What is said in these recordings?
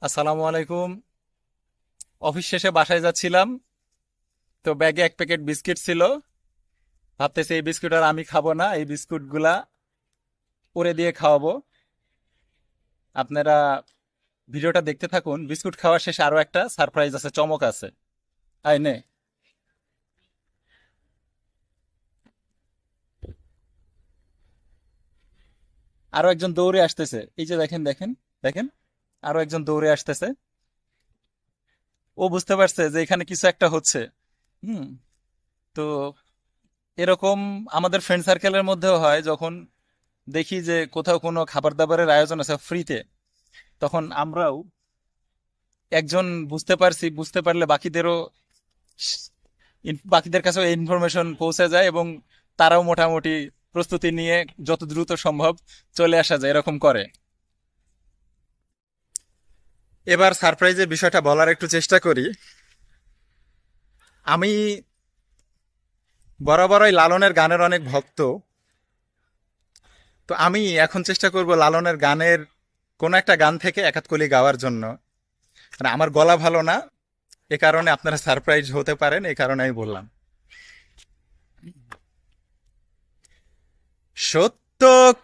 আসসালামু আলাইকুম। অফিস শেষে বাসায় যাচ্ছিলাম, তো ব্যাগে এক প্যাকেট বিস্কিট ছিল। ভাবতেছি এই বিস্কুট আর আমি খাবো না, এই বিস্কুটগুলা ওরে দিয়ে খাওয়াবো। আপনারা ভিডিওটা দেখতে থাকুন। বিস্কুট খাওয়ার শেষে আরো একটা সারপ্রাইজ আছে, চমক আছে। আই নে, আরো একজন দৌড়ে আসতেছে, এই যে দেখেন দেখেন দেখেন, আরো একজন দৌড়ে আসতেছে। ও বুঝতে পারছে যে এখানে কিছু একটা হচ্ছে। হুম। তো এরকম আমাদের ফ্রেন্ড সার্কেলের মধ্যেও হয়, যখন দেখি যে কোথাও কোনো খাবার দাবারের আয়োজন আছে ফ্রিতে, তখন আমরাও একজন বুঝতে পারছি, বুঝতে পারলে বাকিদেরও বাকিদের কাছেও এই ইনফরমেশন পৌঁছে যায়, এবং তারাও মোটামুটি প্রস্তুতি নিয়ে যত দ্রুত সম্ভব চলে আসা যায়, এরকম করে। এবার সারপ্রাইজের বিষয়টা বলার একটু চেষ্টা করি। আমি বরাবরই লালনের গানের অনেক ভক্ত। তো আমি এখন চেষ্টা করব লালনের গানের কোন একটা গান থেকে এক আধ কলি গাওয়ার জন্য। মানে আমার গলা ভালো না, এ কারণে আপনারা সারপ্রাইজ হতে পারেন, এই কারণে আমি বললাম। সত্য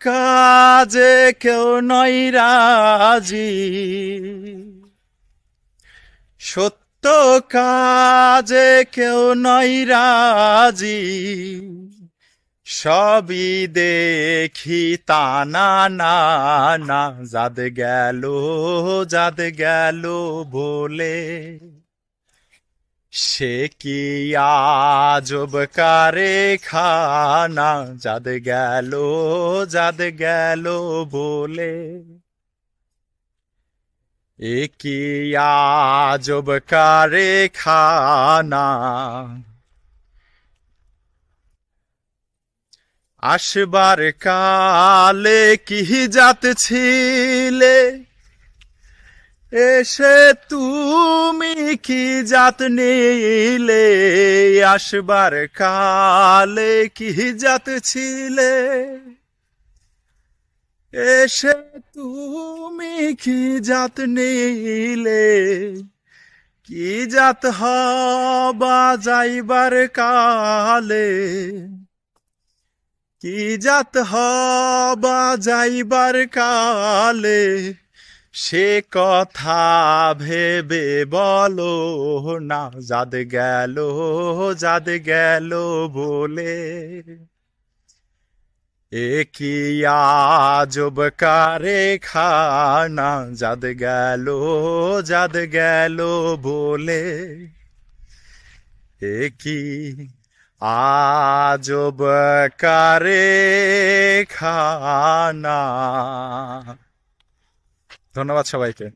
কাজে কেউ নয় রাজি, সত্য কাজে কেউ নয় রাজি, সবই দেখি তা না না না, জাদ গেল, জাদ গেল বলে, সে কি আজব কারখানা, জাদ গেল, জাদ গেল বলে, এ কি আজব কারখানা। আসবার কালে কি জাত ছিলে, এসে তুমি কি জাত নিলে, আসবার কালে কি জাত ছিলে, এসে তুমি কি জাত নিলে, কি জাত হবা যাইবার কালে, কি জাত হবা যাইবার কালে, সে কথা ভেবে বলো না, জাদ গেল, জাদ গেল বলে, এ কি আজব কারখানা, জাদ গেল, জাদ গেল বলে, এ কি আজব কারখানা। ধন্যবাদ সবাইকে।